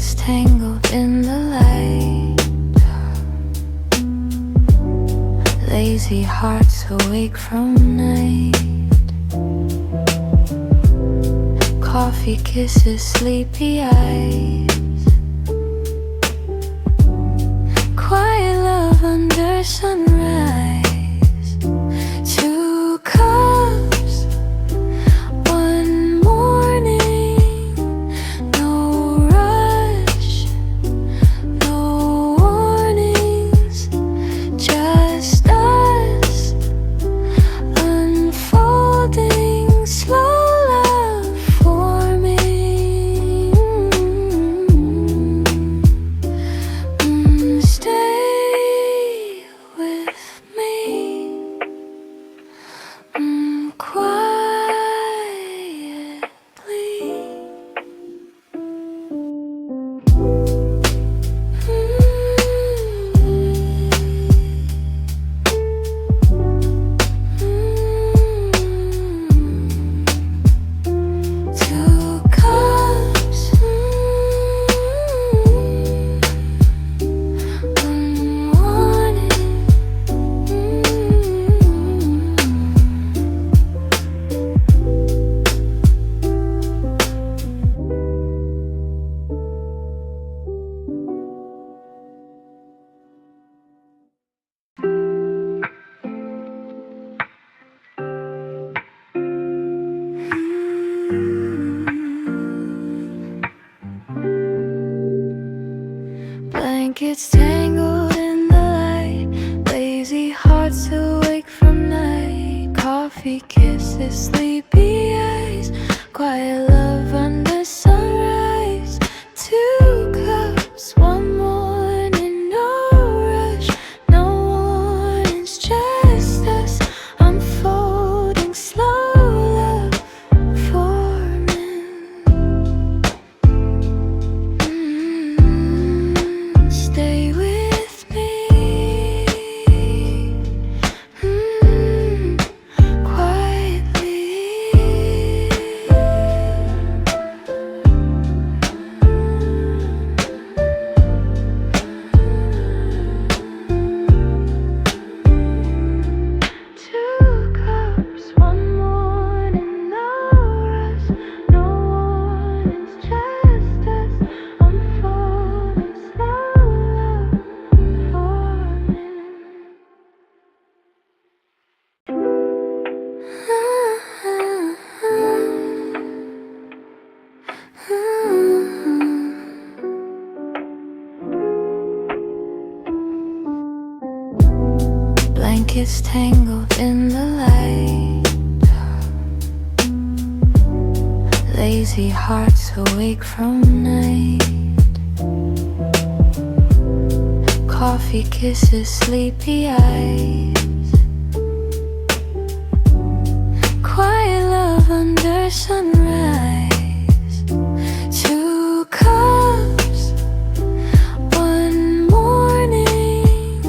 Blankets tangled in the light, lazy hearts awake from night. Coffee kisses, sleepy eyes. Quiet love under sunrise. Two cups, one morning. No rush, no warnings. Just us, unfolding slow. Blankets tangled in the light, lazy hearts awake from night. Coffee kisses, sleepy eyes. Quiet love under sunrise. Two cups, one morning. No rush, no warnings. Just us, unfolding slow love forming. Stay with me, quietly. Two cups, one morning. No rush, no warnings. Just us, unfolding slow love forming. Blankets tangled in the light, lazy hearts awake from night. Coffee kisses, sleepy eyes. Quiet love under sunrise. Two cups, one morning.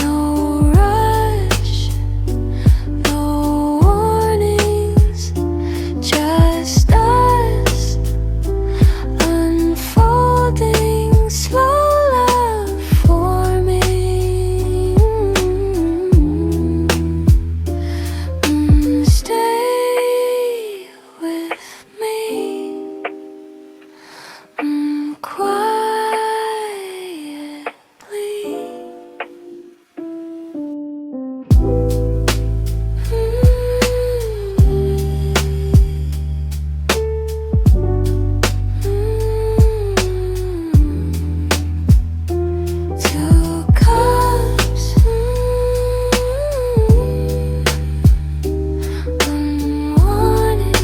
No rush, no warnings. Just us, unfolding slow love forming. Stay with me, quietly. Two cups, unwanted.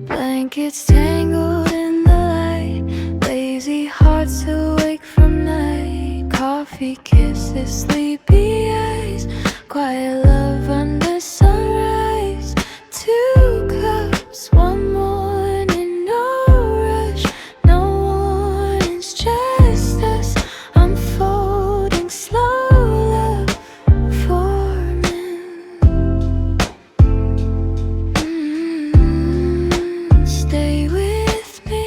Blankets tangled in the light, lazy hearts awake from night. Coffee kisses, kisses, sleepy eyes, quiet love under sunrise. 2 cups, 1 morning, no rush, no warnings, just us unfolding, slow love forming. Stay with me.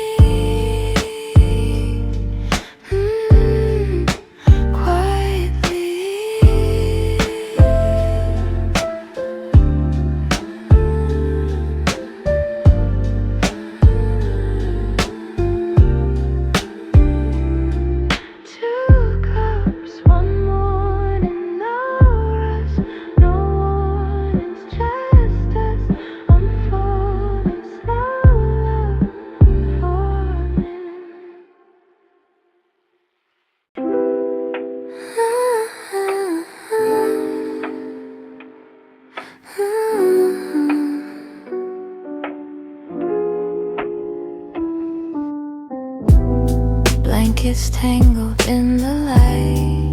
Blankets tangled in the light,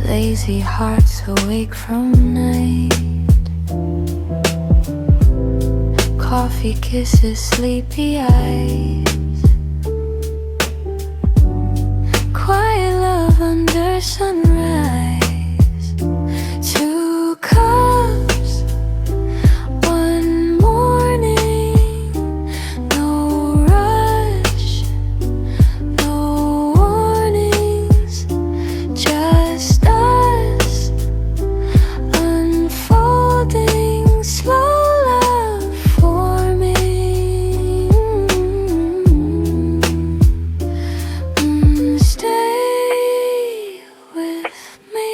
lazy hearts awake from night. Coffee kisses, sleepy eyes, quiet love under sunrise. 2 cups, 1 morning, no rush, no warnings, just us unfolding, slow love forming. Stay with me.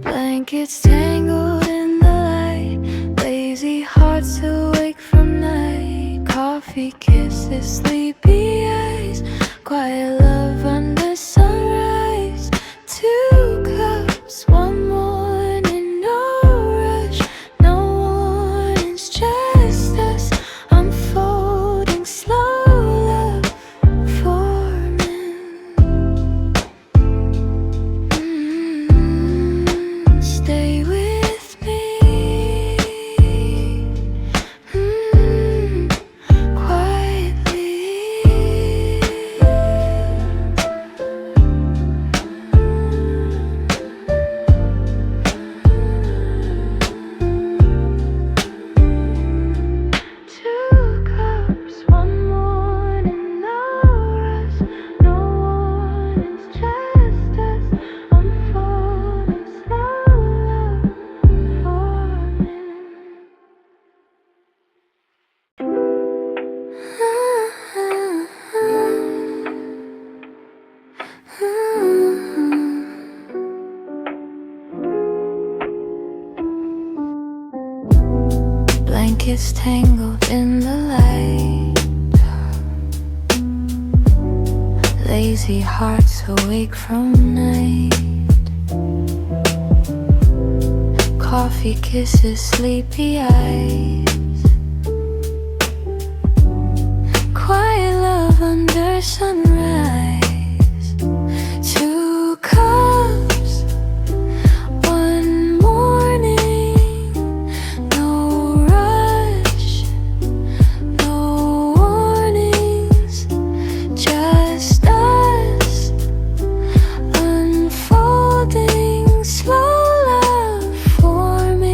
Blankets tangled in the light, lazy hearts awake from night. Coffee kisses, sleepy eyes, quiet love under sunrise. 2 cups, 1 morning, no rush, no warnings, just us unfolding, slow love forming. Stay with me. Blankets tangled in the light, lazy hearts awake from night. Coffee kisses, sleepy eyes, quiet love under sunrise. 2 cups, 1 morning, no rush, no warnings, just us unfolding, slow love forming.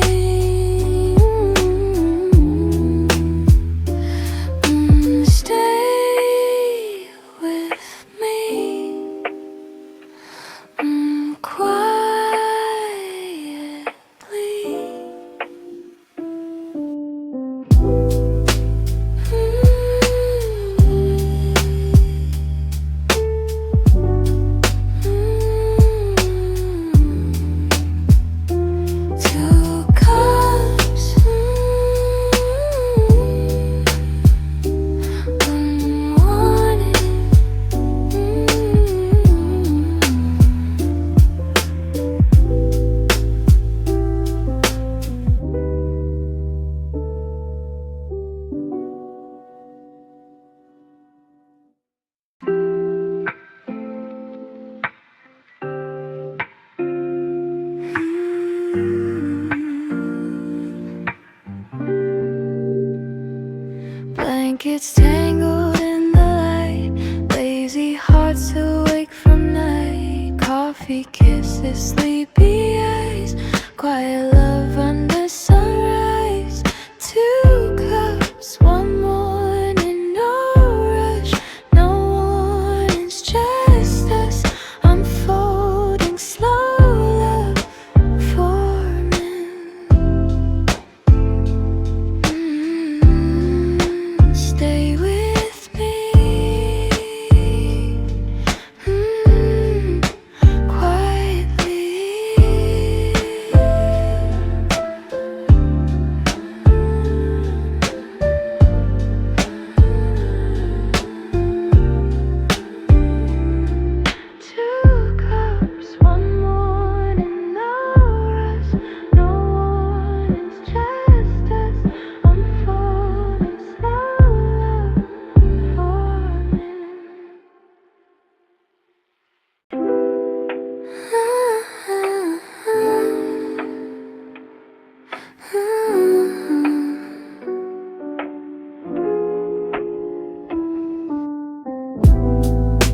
Blankets tangled in the light, lazy hearts awake from night. Coffee kisses, sleepy eyes, quiet love under sunrise. 2 cups, 1 morning, no rush, no warnings, just us unfolding slow love forming. Stay with me, quietly. 2 cups, 1 morning, no rush, no warnings, just us unfolding slow love forming.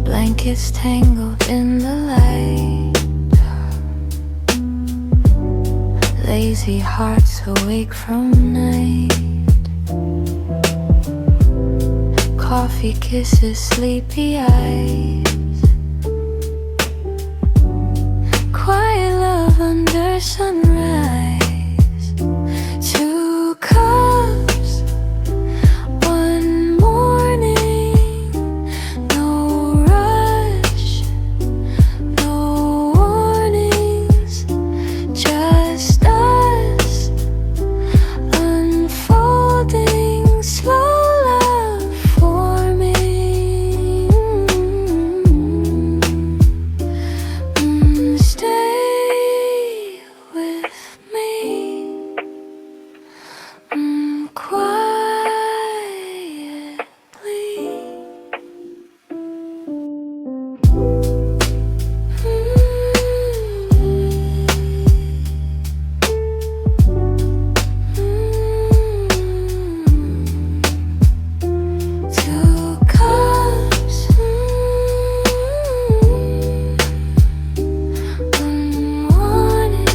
Blankets tangled in the light, lazy hearts awake from night. Coffee kisses, sleepy eyes, quiet love under sunrise. 2 cups, 1 morning, no rush, no warnings, just us unfolding slow love forming. Stay with me, quietly. Two cups, unwanted.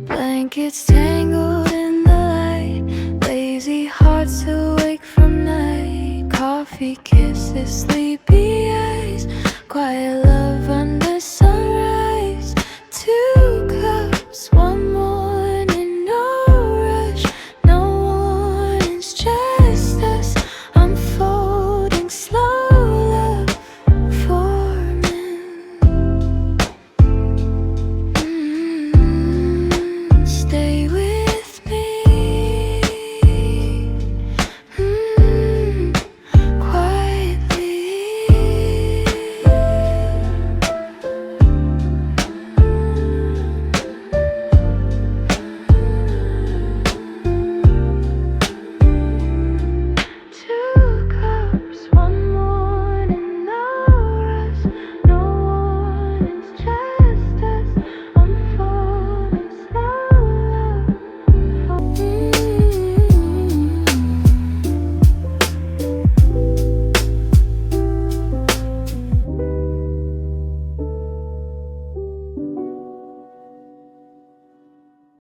Blankets tangled in the light, lazy hearts awake from night. Coffee kisses, sleepy eyes, quiet love under